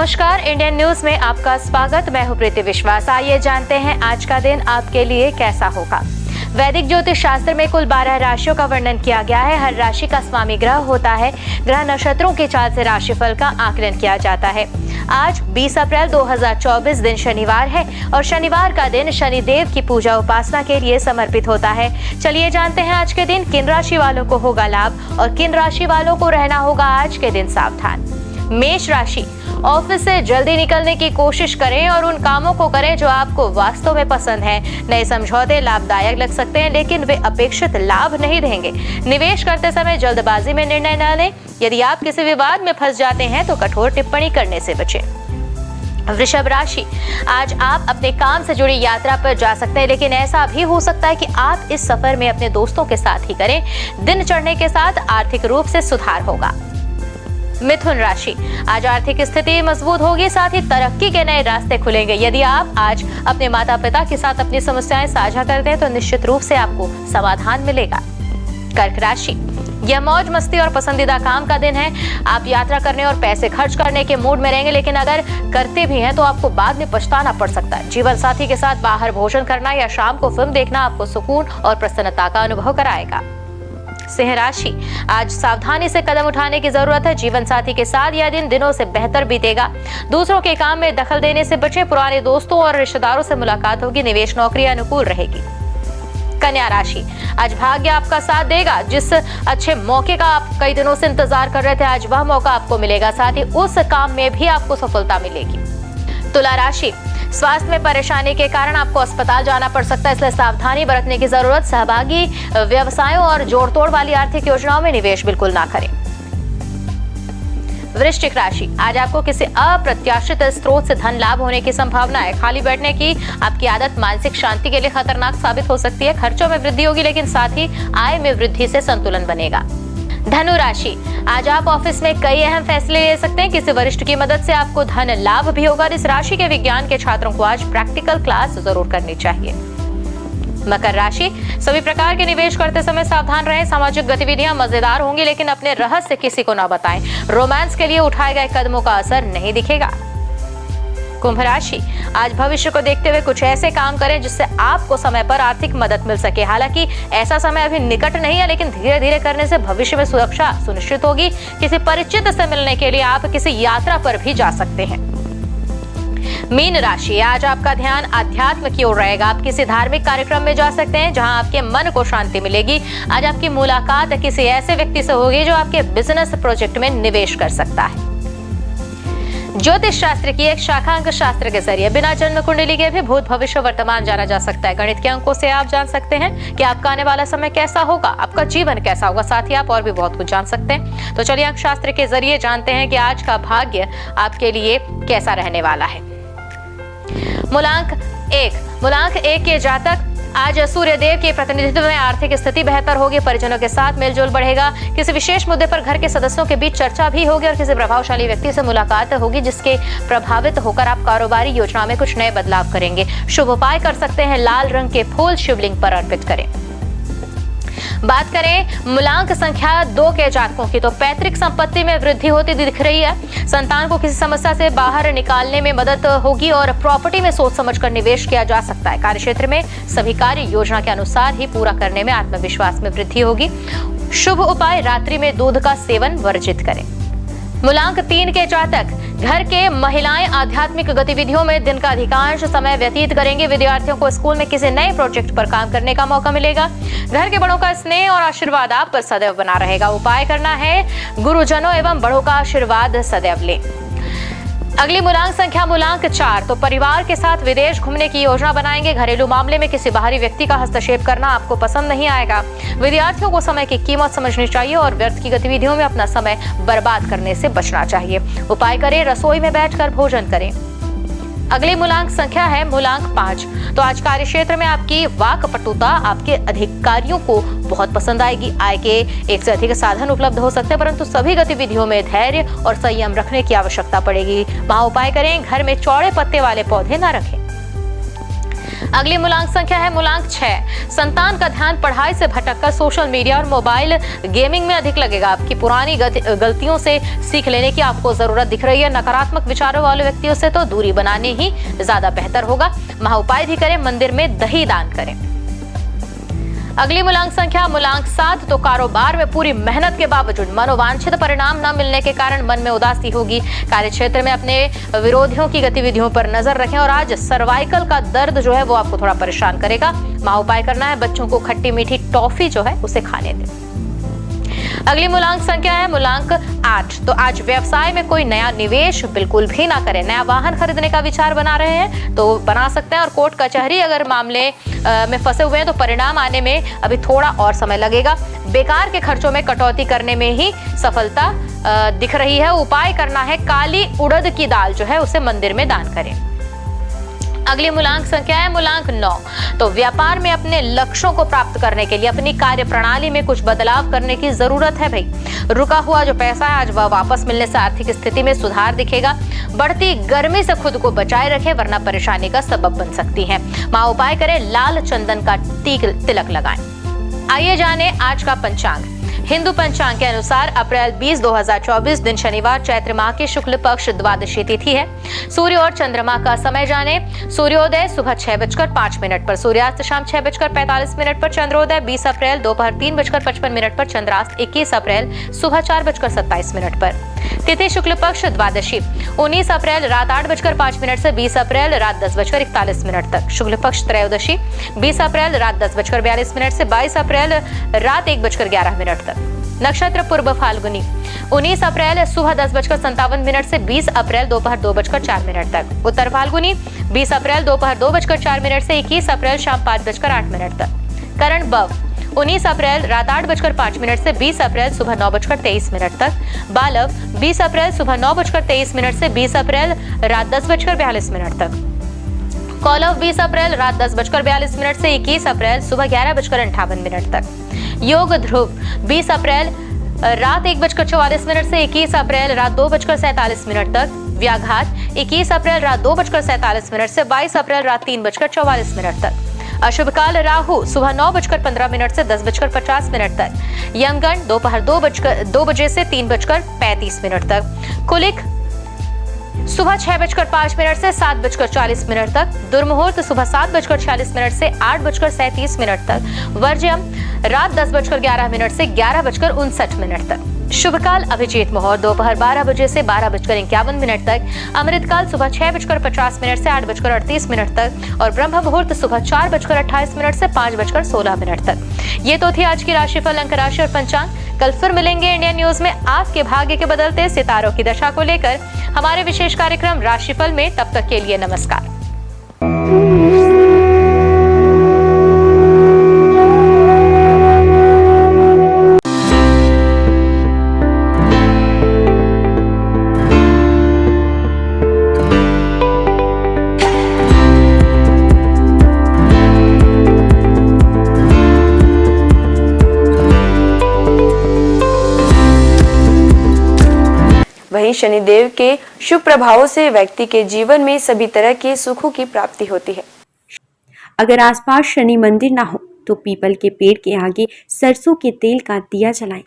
नमस्कार, Indian news में आपका स्वागत। मैं हूं प्रीति विश्वास। आइए जानते हैं आज का दिन आपके लिए कैसा होगा। वैदिक ज्योतिष शास्त्र में कुल 12 राशियों का वर्णन किया गया है। हर राशि का स्वामी ग्रह होता है। ग्रह नक्षत्रों की चाल से राशिफल का आकलन किया जाता है। आज 20 अप्रैल 2024 दिन शनिवार है और शनिवार का दिन शनिदेव की पूजा उपासना के लिए समर्पित होता है। चलिए जानते हैं आज के दिन किन राशि वालों को होगा लाभ और किन राशि वालों को रहना होगा आज के दिन सावधान। मेष राशि, ऑफिस से जल्दी निकलने की कोशिश करें और उन कामों को करें जो आपको वास्तव में पसंद है। नए समझौते लाभदायक लग सकते हैं लेकिन वे अपेक्षित लाभ नहीं देंगे। निवेश करते समय जल्दबाजी में निर्णय न लें। यदि आप किसी विवाद में फंस जाते हैं तो कठोर टिप्पणी करने से बचें। वृषभ राशि, आज आप अपने काम से जुड़ी यात्रा पर जा सकते हैं लेकिन ऐसा भी हो सकता है कि आप इस सफर में अपने दोस्तों के साथ ही करें। दिन चढ़ने के साथ आर्थिक रूप से सुधार होगा। मिथुन राशि, आज आर्थिक स्थिति मजबूत होगी, साथ ही तरक्की के नए रास्ते खुलेंगे। यदि आप आज अपने माता पिता के साथ अपनी समस्याएं साझा करते हैं तो निश्चित रूप से आपको समाधान मिलेगा। कर्क राशि, यह मौज मस्ती और पसंदीदा काम का दिन है। आप यात्रा करने और पैसे खर्च करने के मूड में रहेंगे लेकिन अगर करते भी हैं तो आपको बाद में पछताना पड़ सकता है। जीवन साथी के साथ बाहर भोजन करना या शाम को फिल्म देखना आपको सुकून और प्रसन्नता का अनुभव कराएगा। सिंह राशि, आज सावधानी से कदम उठाने की जरूरत है। जीवन साथी के साथ यह दिन दिनों से बेहतर बीतेगा। दूसरों के काम में दखल देने से बचें। पुराने दोस्तों और रिश्तेदारों से मुलाकात होगी। निवेश नौकरी अनुकूल रहेगी। कन्या राशि, आज भाग्य आपका साथ देगा। जिस अच्छे मौके का आप कई दिनों से इंतजार कर रहे थे आज वह मौका आपको मिलेगा। साथ ही उस काम में भी आपको सफलता मिलेगी। तुला राशि, स्वास्थ्य में परेशानी के कारण आपको अस्पताल जाना पड़ सकता है, इसलिए सावधानी बरतने की जरूरत। सहभागी व्यवसायों और जोड़तोड़ वाली आर्थिक योजनाओं में निवेश बिल्कुल ना करें। वृश्चिक राशि, आज आपको किसी अप्रत्याशित स्रोत से धन लाभ होने की संभावना है। खाली बैठने की आपकी आदत मानसिक शांति के लिए खतरनाक साबित हो सकती है। खर्चों में वृद्धि होगी लेकिन साथ ही आय में वृद्धि से संतुलन बनेगा। धनु राशि, आज आप ऑफिस में कई अहम फैसले ले सकते हैं। किसी वरिष्ठ की मदद से आपको धन लाभ भी होगा। इस राशि के विज्ञान के छात्रों को आज प्रैक्टिकल क्लास जरूर करनी चाहिए। मकर राशि, सभी प्रकार के निवेश करते समय सावधान रहें। सामाजिक गतिविधियां मजेदार होंगी लेकिन अपने रहस्य किसी को न बताएं। रोमांस के लिए उठाए गए कदमों का असर नहीं दिखेगा। कुंभ राशि, आज भविष्य को देखते हुए कुछ ऐसे काम करें जिससे आपको समय पर आर्थिक मदद मिल सके। हालांकि ऐसा समय अभी निकट नहीं है लेकिन धीरे धीरे करने से भविष्य में सुरक्षा सुनिश्चित होगी। किसी परिचित से मिलने के लिए आप किसी यात्रा पर भी जा सकते हैं। मीन राशि, आज आपका ध्यान आध्यात्म की ओर रहेगा। आप किसी धार्मिक कार्यक्रम में जा सकते हैं जहां आपके मन को शांति मिलेगी। आज आपकी मुलाकात किसी ऐसे व्यक्ति से होगी जो आपके बिजनेस प्रोजेक्ट में निवेश कर सकता है। ज्योतिष शास्त्र की एक शाखा अंक शास्त्र के जरिए बिना जन्म कुंडली के भी भूत भविष्य वर्तमान जाना जा सकता है। गणित के अंकों से आप जान सकते हैं कि आपका आने वाला समय कैसा होगा, आपका जीवन कैसा होगा। साथ ही आप और भी बहुत कुछ जान सकते हैं। तो चलिए अंक शास्त्र के जरिए जानते हैं कि आज का भाग्य आपके लिए कैसा रहने वाला है। मूलांक 1 के जातक, आज सूर्य देव के प्रतिनिधित्व में आर्थिक स्थिति बेहतर होगी। परिजनों के साथ मेलजोल बढ़ेगा। किसी विशेष मुद्दे पर घर के सदस्यों के बीच चर्चा भी होगी और किसी प्रभावशाली व्यक्ति से मुलाकात होगी जिसके प्रभावित होकर आप कारोबारी योजना में कुछ नए बदलाव करेंगे। शुभ उपाय कर सकते हैं, लाल रंग के फूल शिवलिंग पर अर्पित करें। बात करें मूलांक संख्या 2 के जातकों की तो पैतृक संपत्ति में वृद्धि होती दिख रही है। संतान को किसी समस्या से बाहर निकालने में मदद होगी और प्रॉपर्टी में सोच समझकर निवेश किया जा सकता है। कार्यक्षेत्र में सभी कार्य योजना के अनुसार ही पूरा करने में आत्मविश्वास में वृद्धि होगी। शुभ उपाय, रात्रि में दूध का सेवन वर्जित करें। मूलांक 3 के जातक, घर के महिलाएं आध्यात्मिक गतिविधियों में दिन का अधिकांश समय व्यतीत करेंगे। विद्यार्थियों को स्कूल में किसी नए प्रोजेक्ट पर काम करने का मौका मिलेगा। घर के बड़ों का स्नेह और आशीर्वाद आप पर सदैव बना रहेगा। उपाय करना है, गुरुजनों एवं बड़ों का आशीर्वाद सदैव लें। अगली मूलांक संख्या मूलांक 4 तो परिवार के साथ विदेश घूमने की योजना बनाएंगे। घरेलू मामले में किसी बाहरी व्यक्ति का हस्तक्षेप करना आपको पसंद नहीं आएगा। विद्यार्थियों को समय की कीमत समझनी चाहिए और व्यर्थ की गतिविधियों में अपना समय बर्बाद करने से बचना चाहिए। उपाय करें, रसोई में बैठकर भोजन करें। अगली मूलांक संख्या है मूलांक 5 तो आज कार्य क्षेत्र में आपकी वाक्पटुता आपके अधिकारियों को बहुत पसंद आएगी। आय के एक से अधिक साधन उपलब्ध हो सकते हैं परंतु सभी गतिविधियों में धैर्य और संयम रखने की आवश्यकता पड़ेगी। वहां उपाय करें, घर में चौड़े पत्ते वाले पौधे न रखें। अगली मूलांक संख्या है मूलांक 6। संतान का ध्यान पढ़ाई से भटककर सोशल मीडिया और मोबाइल गेमिंग में अधिक लगेगा। आपकी पुरानी गलतियों से सीख लेने की आपको जरूरत दिख रही है। नकारात्मक विचारों वाले व्यक्तियों से तो दूरी बनाने ही ज्यादा बेहतर होगा। महाउपाय भी करें, मंदिर में दही दान करें। अगली मूलांक संख्या मूलांक 7। तो कारोबार में पूरी मेहनत के बावजूद मनोवांछित परिणाम न मिलने के कारण मन में उदासी होगी। कार्य क्षेत्र में अपने विरोधियों की गतिविधियों पर नजर रखें और आज सर्वाइकल का दर्द जो है वो आपको थोड़ा परेशान करेगा। महाउपाय करना है, बच्चों को खट्टी मीठी टॉफी जो है उसे खाने दें। अगली मूलांक संख्या है मूलांक 8। तो आज व्यवसाय में कोई नया निवेश बिल्कुल भी ना करें। नया वाहन खरीदने का विचार बना रहे हैं तो बना सकते हैं, और कोर्ट कचहरी अगर मामले में फंसे हुए हैं तो परिणाम आने में अभी थोड़ा और समय लगेगा। बेकार के खर्चों में कटौती करने में ही सफलता दिख रही है। उपाय करना है, काली उड़द की दाल जो है उसे मंदिर में दान करें। अगली मूलांक संख्या है मूलांक 9। तो व्यापार में अपने लक्ष्यों को प्राप्त करने के लिए अपनी कार्य प्रणाली में कुछ बदलाव करने की जरूरत है भाई। रुका हुआ जो पैसा है आज वह वापस मिलने से आर्थिक स्थिति में सुधार दिखेगा। बढ़ती गर्मी से खुद को बचाए रखें वरना परेशानी का सबब बन सकती है। महाउपाय करें, लाल चंदन का तिलक लगाएं। आइए जाने आज का पंचांग। हिंदू पंचांग के अनुसार अप्रैल 20, 2024 दिन शनिवार, चैत्र माह की शुक्ल पक्ष द्वादशी तिथि है। सूर्य और चंद्रमा का समय जाने। सूर्योदय सुबह 6:05 पर, सूर्यास्त शाम 6:45 पर, चंद्रोदय 20 अप्रैल दोपहर 3:55 पर, चंद्रास्त 21 अप्रैल सुबह 4:27 पर। तिथि शुक्ल पक्ष द्वादशी 19 अप्रैल रात 8:05 से 20 अप्रैल रात 10:41 तक। शुक्ल पक्ष त्रयोदशी 20 अप्रैल रात 10:42 से 22 अप्रैल रात 1:11 तक। नक्षत्र पूर्व फाल्गुनी 19 अप्रैल सुबह 10:57 से 20 अप्रैल दोपहर 2:04 तक। उत्तर फाल्गुनी 20 अप्रैल दोपहर 2:04 से 21 अप्रैल शाम 5:08 तक। करण बव 19 अप्रैल रात 8:05 से 20 अप्रैल सुबह 9:23 तक। बालव 20 अप्रैल सुबह 9:23 से 20 अप्रैल रात 10:42 तक। कौलव 20 अप्रैल रात 10:42 से 21 अप्रैल सुबह 11:58 तक। योग ध्रुव 20 अप्रैल रात 1:44 से 21 अप्रैल रात 2:47 तक। व्याघात 21 अप्रैल रात 2:47 से 22 अप्रैल रात 3:44 तक। अशुभ काल राहु सुबह 9:15 से 10:50 तक। यमगण दोपहर 2 बजे से 3:35 तक। कुलिक सुबह 6:05 से 7:40 तक। दुर्मुहूर्त सुबह 7:46 से 8:37 तक। वर्ज्यम रात 10:11 से 11:59 तक। शुभ काल अभिजीत मुहूर्त दोपहर 12 बजे से 12:51 तक। अमृत काल सुबह 6:50 से 8:38 तक और ब्रह्म मुहूर्त सुबह 4:28 से 5:16 तक। ये तो थी आज की राशिफल, अंक राशि और पंचांग। कल फिर मिलेंगे इंडिया न्यूज में आपके भाग्य के बदलते सितारों की दशा को लेकर हमारे विशेष कार्यक्रम राशिफल में। तब तक के लिए नमस्कार। वहीं शनिदेव के शुभ प्रभावों से व्यक्ति के जीवन में सभी तरह के सुखों की प्राप्ति होती है। अगर आसपास शनि मंदिर ना हो तो पीपल के पेड़ के आगे सरसों के तेल का दिया जलाएं।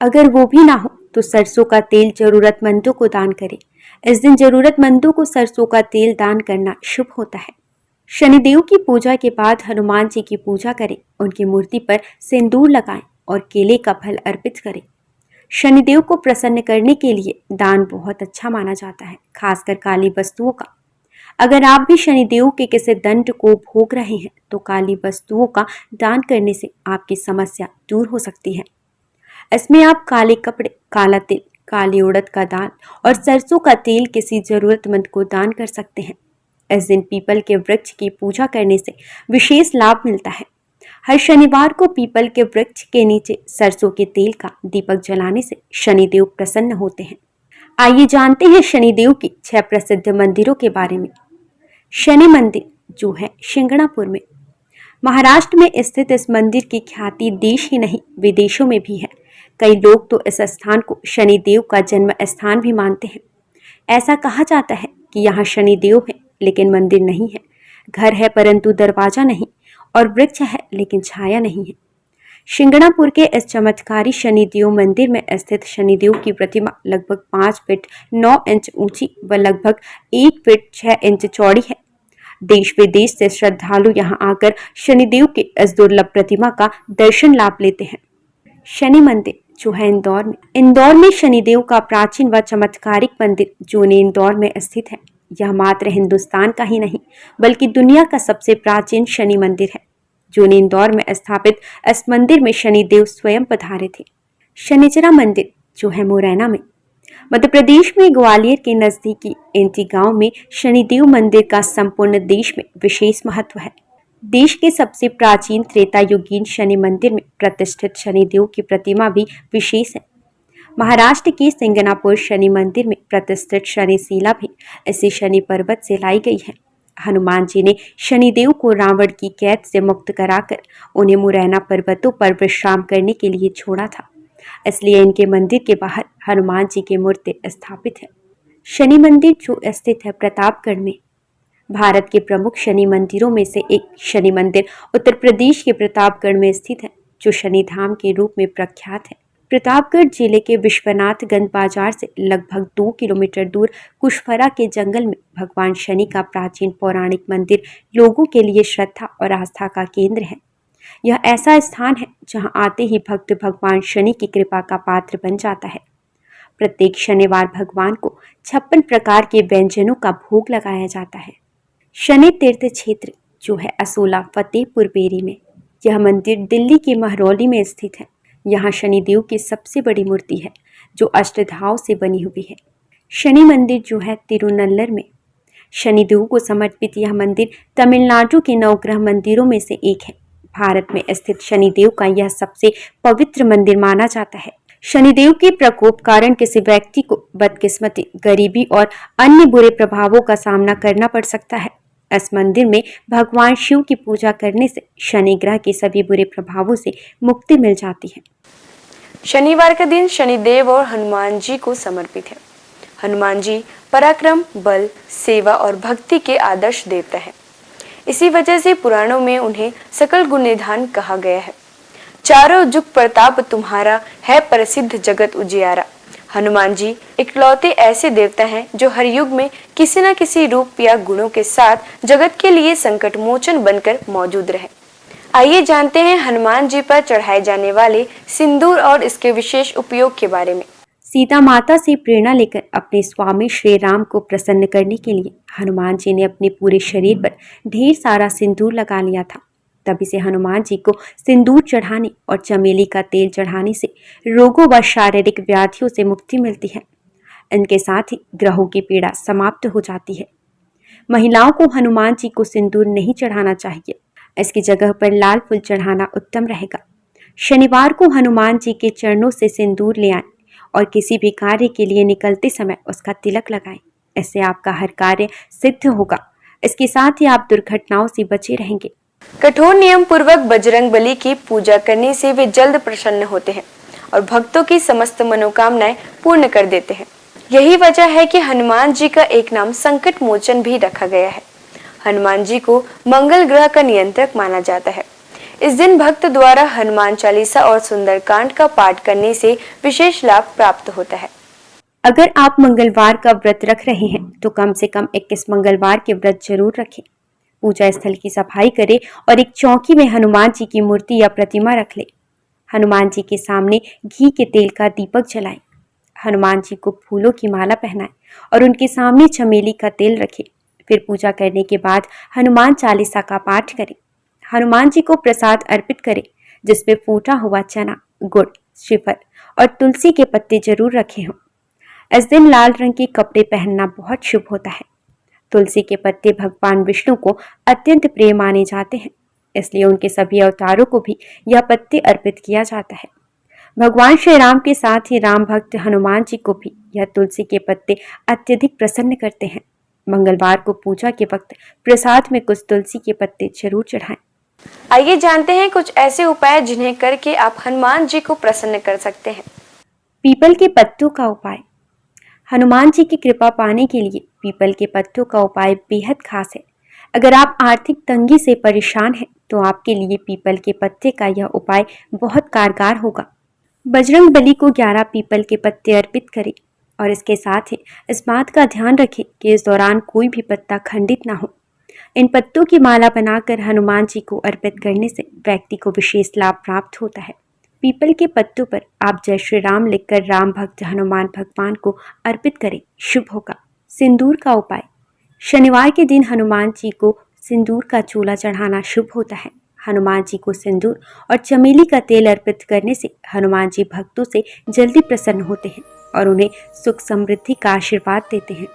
अगर वो भी ना हो तो सरसों का तेल जरूरतमंदों को दान करें। इस दिन जरूरतमंदों को सरसों का तेल दान करना शुभ होता है। शनिदेव की पूजा के बाद हनुमान जी की पूजा करें, उनकी मूर्ति पर सिंदूर लगाएं और केले का फल अर्पित करें। शनिदेव को प्रसन्न करने के लिए दान बहुत अच्छा माना जाता है, खासकर काली वस्तुओं का। अगर आप भी शनिदेव के किसी दंड को भोग रहे हैं तो काली वस्तुओं का दान करने से आपकी समस्या दूर हो सकती है। इसमें आप काले कपड़े, काला तिल, काली उड़द का दान और सरसों का तेल किसी जरूरतमंद को दान कर सकते हैं। इस दिन पीपल के वृक्ष की पूजा करने से विशेष लाभ मिलता है। हर शनिवार को पीपल के वृक्ष के नीचे सरसों के तेल का दीपक जलाने से शनिदेव प्रसन्न होते हैं। आइए जानते हैं शनिदेव के 6 प्रसिद्ध मंदिरों के बारे में। शनि मंदिर जो है शिंगणापुर में, महाराष्ट्र में स्थित इस मंदिर की ख्याति देश ही नहीं विदेशों में भी है। कई लोग तो इस स्थान को शनिदेव का जन्म स्थान भी मानते हैं। ऐसा कहा जाता है कि यहाँ शनिदेव है लेकिन मंदिर नहीं है। घर है परंतु दरवाजा नहीं, और वृक्ष है लेकिन छाया नहीं है। शिंगणापुर के इस चमत्कारी शनिदेव मंदिर में स्थित शनिदेव की प्रतिमा लगभग 5 फीट 9 इंच ऊंची व लगभग 1 फीट 6 इंच चौड़ी है। देश विदेश से श्रद्धालु यहां आकर शनिदेव की इस दुर्लभ प्रतिमा का दर्शन लाभ लेते हैं। शनि मंदिर जो है इंदौर में शनिदेव का प्राचीन व चमत्कारिक मंदिर जोने इंदौर में स्थित है। यह मात्र हिंदुस्तान का ही नहीं बल्कि दुनिया का सबसे प्राचीन शनि मंदिर है। जोने इंदौर में स्थापित इस मंदिर में शनिदेव स्वयं पधारे थे। शनिचरा मंदिर जो है मुरैना में, मध्य प्रदेश में ग्वालियर के नजदीकी एंटी गांव में शनिदेव मंदिर का संपूर्ण देश में विशेष महत्व है। देश के सबसे प्राचीन त्रेता युगीन शनि मंदिर में प्रतिष्ठित शनिदेव की प्रतिमा भी विशेष है। महाराष्ट्र के सिंगनापुर शनि मंदिर में प्रतिष्ठित शनिशिला भी इसी शनि पर्वत से लाई गई है। हनुमान जी ने शनिदेव को रावण की कैद से मुक्त कराकर उन्हें मुरैना पर्वतों पर विश्राम करने के लिए छोड़ा था, इसलिए इनके मंदिर के बाहर हनुमान जी की मूर्ति स्थापित है। शनि मंदिर जो स्थित है प्रतापगढ़ में, भारत के प्रमुख शनि मंदिरों में से एक शनि मंदिर उत्तर प्रदेश के प्रतापगढ़ में स्थित है, जो शनि धाम के रूप में प्रख्यात है। प्रतापगढ़ जिले के विश्वनाथगंज बाजार से लगभग 2 किलोमीटर दूर कुशफरा के जंगल में भगवान शनि का प्राचीन पौराणिक मंदिर लोगों के लिए श्रद्धा और आस्था का केंद्र है। यह ऐसा स्थान है जहां आते ही भक्त भगवान शनि की कृपा का पात्र बन जाता है। प्रत्येक शनिवार भगवान को 56 प्रकार के व्यंजनों का भोग लगाया जाता है। शनि तीर्थ क्षेत्र जो है असोला फतेहपुर बेरी में, यह मंदिर दिल्ली के महरौली में स्थित है। यहाँ शनिदेव की सबसे बड़ी मूर्ति है जो अष्टधाव से बनी हुई है। शनि मंदिर जो है तिरुनल्लर में, शनिदेव को समर्पित यह मंदिर तमिलनाडु के नवग्रह मंदिरों में से एक है। भारत में स्थित शनिदेव का यह सबसे पवित्र मंदिर माना जाता है। शनिदेव के प्रकोप कारण किसी व्यक्ति को बदकिस्मती, गरीबी और अन्य बुरे प्रभावों का सामना करना पड़ सकता है। इस मंदिर में भगवान शिव की पूजा करने से शनि ग्रह के सभी बुरे प्रभावों से मुक्ति मिल जाती है। शनिवार का दिन शनिदेव और हनुमान जी को समर्पित है। हनुमान जी पराक्रम, बल, सेवा और भक्ति के आदर्श देवता है। इसी वजह से पुराणों में उन्हें सकल गुण निधान कहा गया है। चारों जुग प्रताप तुम्हारा है, प्रसिद्ध जगत उजियारा। हनुमान जी इकलौते ऐसे देवता हैं जो हर युग में किसी न किसी रूप या गुणों के साथ जगत के लिए संकट मोचन बनकर मौजूद रहे। आइए जानते हैं हनुमान जी पर चढ़ाए जाने वाले सिंदूर और इसके विशेष उपयोग के बारे में। सीता माता से प्रेरणा लेकर अपने स्वामी श्री राम को प्रसन्न करने के लिए हनुमान जी ने अपने पूरे शरीर पर ढेर सारा सिंदूर लगा लिया था। तभी से हनुमान जी को सिंदूर चढ़ाने और चमेली का तेल चढ़ाने से रोगों व शारीरिक व्याधियों से मुक्ति मिलती है। इनके साथ ही ग्रहों की पीड़ा समाप्त हो जाती है। महिलाओं को हनुमान जी को सिंदूर नहीं चढ़ाना चाहिए, इसकी जगह पर लाल फूल चढ़ाना उत्तम रहेगा। शनिवार को हनुमान जी के चरणों से सिंदूर ले आएं और किसी भी कार्य के लिए निकलते समय उसका तिलक लगाएं। इससे आपका हर कार्य सिद्ध होगा। इसके साथ ही आप दुर्घटनाओं से बचे रहेंगे। कठोर नियम पूर्वक बजरंग बली की पूजा करने से वे जल्द प्रसन्न होते हैं और भक्तों की समस्त मनोकामनाएं पूर्ण कर देते हैं। यही वजह है कि हनुमान जी का एक नाम संकट मोचन भी रखा गया है। हनुमान जी को मंगल ग्रह का नियंत्रक माना जाता है। इस दिन भक्त द्वारा हनुमान चालीसा और सुंदरकांड का पाठ करने से विशेष लाभ प्राप्त होता है। अगर आप मंगलवार का व्रत रख रहे हैं तो कम से कम 21 मंगलवार के व्रत जरूर रखें। पूजा स्थल की सफाई करें और एक चौकी में हनुमान जी की मूर्ति या प्रतिमा रख लें। हनुमान जी के सामने घी के तेल का दीपक जलाएं। हनुमान जी को फूलों की माला पहनाएं और उनके सामने चमेली का तेल रखें। फिर पूजा करने के बाद हनुमान चालीसा का पाठ करें। हनुमान जी को प्रसाद अर्पित करें, जिसमें फूटा हुआ चना, गुड़, श्रीफल और तुलसी के पत्ते जरूर रखे हों। इस दिन लाल रंग के कपड़े पहनना बहुत शुभ होता है। तुलसी के पत्ते भगवान विष्णु को अत्यंत प्रिय माने जाते हैं, इसलिए उनके सभी अवतारों को भी यह पत्ते अर्पित किया जाता है। भगवान श्री राम के साथ ही राम भक्त हनुमान जी को भी यह तुलसी के पत्ते अत्यधिक प्रसन्न करते हैं। मंगलवार को पूजा के वक्त प्रसाद में कुछ तुलसी के पत्ते जरूर चढ़ाएं। आइए जानते हैं कुछ ऐसे उपाय जिन्हें करके आप हनुमान जी को प्रसन्न कर सकते हैं। पीपल के पत्तों का उपाय। हनुमान जी की कृपा पाने के लिए पीपल के पत्तों का उपाय बेहद खास है। अगर आप आर्थिक तंगी से परेशान हैं तो आपके लिए पीपल के पत्ते का यह उपाय बहुत कारगर होगा। बजरंग बली को 11 पीपल के पत्ते अर्पित करें और इसके साथ ही इस बात का ध्यान रखें कि इस दौरान कोई भी पत्ता खंडित ना हो। इन पत्तों की माला बनाकर हनुमान जी को अर्पित करने से व्यक्ति को विशेष लाभ प्राप्त होता है। पीपल के पत्तों पर आप जय श्री राम लिखकर राम भक्त हनुमान भगवान को अर्पित करें, शुभ होगा। सिंदूर का उपाय। शनिवार के दिन हनुमान जी को सिंदूर का चूल्हा चढ़ाना शुभ होता है। हनुमान जी को सिंदूर और चमेली का तेल अर्पित करने से हनुमान जी भक्तों से जल्दी प्रसन्न होते हैं और उन्हें सुख समृद्धि का आशीर्वाद देते हैं।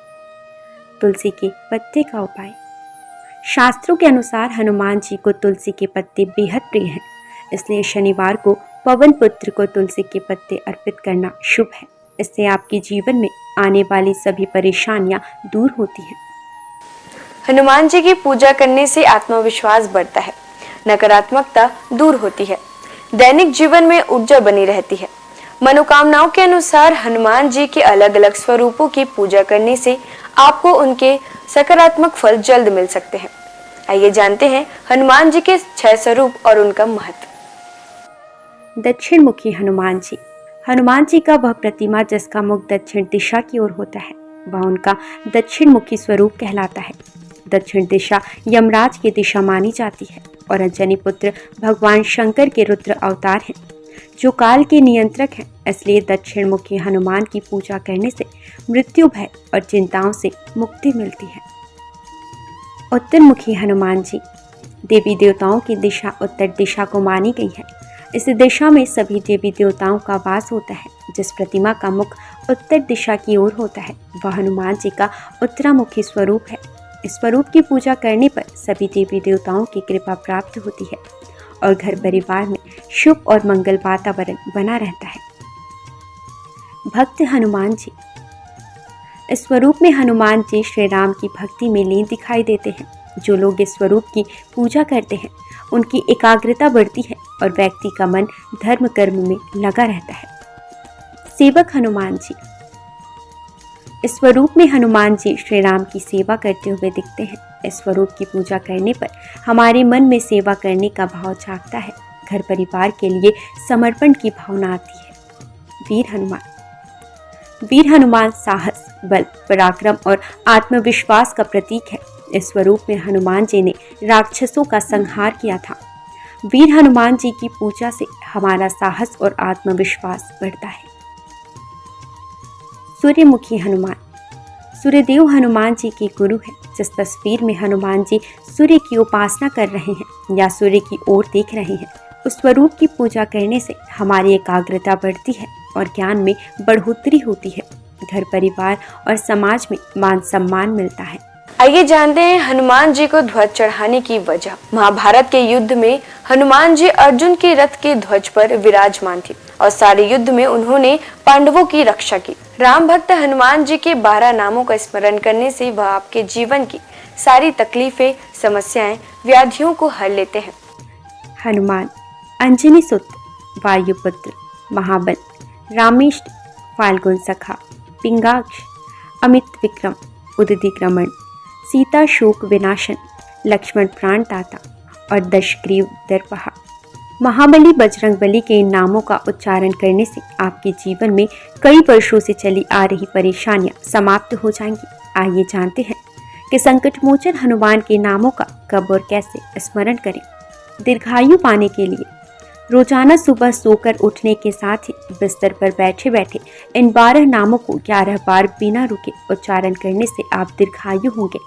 तुलसी के पत्ते का उपाय। शास्त्रों के अनुसार हनुमान जी को तुलसी के पत्ते बेहद प्रिय हैं, इसलिए शनिवार को पवन पुत्र को तुलसी के पत्ते अर्पित करना शुभ है। इससे आपके जीवन में आने वाली सभी परेशानियां दूर होती हैं। हनुमान जी की पूजा करने से आत्मविश्वास बढ़ता है, नकारात्मकता दूर होती है, दैनिक जीवन में ऊर्जा बनी रहती है। मनोकामनाओं के अनुसार हनुमान जी के अलग अलग स्वरूपों की पूजा करने से आपको उनके सकारात्मक फल जल्द मिल सकते हैं। आइए जानते हैं हनुमान जी के 6 स्वरूप और उनका महत्व। दक्षिण मुखी हनुमान जी। हनुमान जी का वह प्रतिमा जिसका मुख दक्षिण दिशा की ओर होता है, वह उनका दक्षिण मुखी स्वरूप कहलाता है। दक्षिण दिशा यमराज की दिशा मानी जाती है और अंजनी पुत्र भगवान शंकर के रुद्र अवतार हैं, जो काल के नियंत्रक हैं। इसलिए दक्षिण मुखी हनुमान की पूजा करने से मृत्यु भय और चिंताओं से मुक्ति मिलती है। उत्तर मुखी हनुमान जी। देवी देवताओं की दिशा उत्तर दिशा को मानी गई है। इस दिशा में सभी देवी देवताओं का वास होता है। जिस प्रतिमा का मुख उत्तर दिशा की ओर होता है, वह हनुमान जी का उत्तरामुखी स्वरूप है। इस स्वरूप की पूजा करने पर सभी देवी देवताओं की कृपा प्राप्त होती है और घर परिवार में शुभ और मंगल वातावरण बना रहता है। भक्त हनुमान जी। इस स्वरूप में हनुमान जी श्री राम की भक्ति में लीन दिखाई देते हैं। जो लोग इस स्वरूप की पूजा करते हैं, उनकी एकाग्रता बढ़ती है और व्यक्ति का मन धर्म कर्म में लगा रहता है। सेवक हनुमान जी। इस स्वरूप में हनुमान जी श्री राम की सेवा करते हुए दिखते हैं। इस स्वरूप की पूजा करने पर हमारे मन में सेवा करने का भाव जागता है। घर परिवार के लिए समर्पण की भावना आती है। वीर हनुमान। वीर हनुमान साहस, बल, पराक्रम और आत्मविश्वास का प्रतीक है। इस स्वरूप में हनुमान जी ने राक्षसों का संहार किया था। वीर हनुमान जी की पूजा से हमारा साहस और आत्मविश्वास बढ़ता है। सूर्यमुखी हनुमान। सूर्यदेव हनुमान जी के गुरु हैं। जिस तस्वीर में हनुमान जी सूर्य की उपासना कर रहे हैं या सूर्य की ओर देख रहे हैं, उस स्वरूप की पूजा करने से हमारी एकाग्रता बढ़ती है और ज्ञान में बढ़ोतरी होती है। घर परिवार और समाज में मान सम्मान मिलता है। आइए जानते हैं हनुमान जी को ध्वज चढ़ाने की वजह। महाभारत के युद्ध में हनुमान जी अर्जुन के रथ के ध्वज पर विराजमान थे और सारे युद्ध में उन्होंने पांडवों की रक्षा की। राम भक्त हनुमान जी के 12 नामों का स्मरण करने से वह आपके जीवन की सारी तकलीफें, समस्याएं, व्याधियों को हर लेते हैं। हनुमान। अंजनी सुत, वायुपुत्र, महाबल, रामेष्ट, फाल्गुन सखा, पिंगाक्ष, अमित विक्रम, उदितिक्रमण, सीता शोक विनाशन, लक्ष्मण प्राणदाता और दशग्रीव दर्पहा। महाबली बजरंग बली के इन नामों का उच्चारण करने से आपके जीवन में कई वर्षों से चली आ रही परेशानियां समाप्त हो जाएंगी। आइए जानते हैं कि संकटमोचन हनुमान के नामों का कब और कैसे स्मरण करें। दीर्घायु पाने के लिए रोजाना सुबह सोकर उठने के साथ ही बिस्तर पर बैठे बैठे इन 12 नामों को 11 बार बिना रुके उच्चारण करने से आप दीर्घायु होंगे।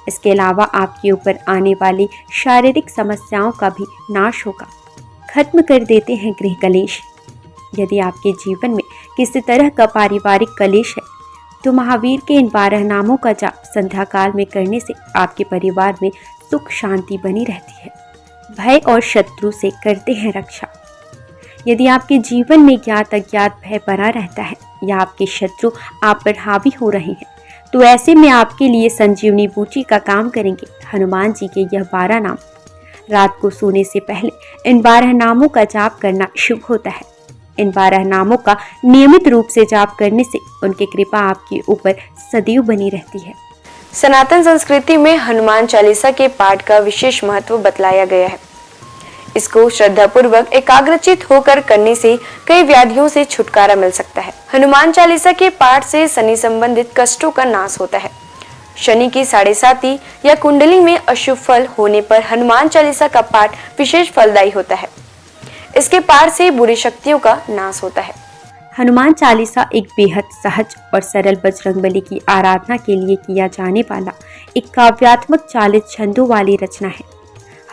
इसके अलावा आपके ऊपर आने वाली शारीरिक समस्याओं का भी नाश होगा। खत्म कर देते हैं गृह कलेश। यदि आपके जीवन में किसी तरह का पारिवारिक कलेश है, तो महावीर के इन 12 नामों का जाप संध्या काल में करने से आपके परिवार में सुख शांति बनी रहती है। भय और शत्रु से करते हैं रक्षा। यदि आपके जीवन में ज्ञात अज्ञात भय बना रहता है या आपके शत्रु आप पर हावी हो रहे हैं, तो ऐसे में आपके लिए संजीवनी बूटी का काम करेंगे हनुमान जी के यह 12 नाम। रात को सोने से पहले इन 12 नामों का जाप करना शुभ होता है। इन 12 नामों का नियमित रूप से जाप करने से उनकी कृपा आपके ऊपर सदैव बनी रहती है। सनातन संस्कृति में हनुमान चालीसा के पाठ का विशेष महत्व बतलाया गया है। इसको श्रद्धापूर्वक एकाग्रचित होकर करने से कई व्याधियों से छुटकारा मिल सकता है। हनुमान चालीसा के पाठ से शनि संबंधित कष्टों का नाश होता है। शनि की 7.5 या कुंडली में अशुभ फल होने पर हनुमान चालीसा का पाठ विशेष फलदायी होता है। इसके पाठ से बुरी शक्तियों का नाश होता है। हनुमान चालीसा एक बेहद सहज और सरल बजरंगबली की आराधना के लिए किया जाने वाला एक काव्यात्मक 40 छंदों वाली रचना है।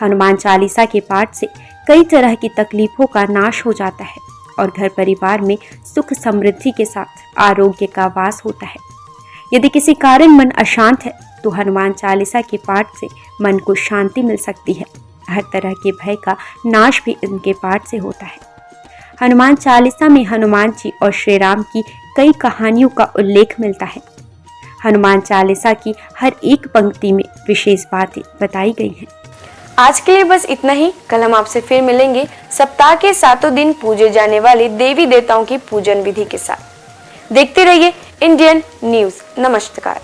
हनुमान चालीसा के पाठ से कई तरह की तकलीफों का नाश हो जाता है और घर परिवार में सुख समृद्धि के साथ आरोग्य का वास होता है। यदि किसी कारण मन अशांत है तो हनुमान चालीसा के पाठ से मन को शांति मिल सकती है। हर तरह के भय का नाश भी इनके पाठ से होता है। हनुमान चालीसा में हनुमान जी और श्री राम की कई कहानियों का उल्लेख मिलता है। हनुमान चालीसा की हर एक पंक्ति में विशेष बातें बताई गई हैं। आज के लिए बस इतना ही। कल हम आपसे फिर मिलेंगे सप्ताह के 7 दिन पूजे जाने वाले देवी देवताओं की पूजन विधि के साथ। देखते रहिए इंडियन न्यूज। नमस्कार।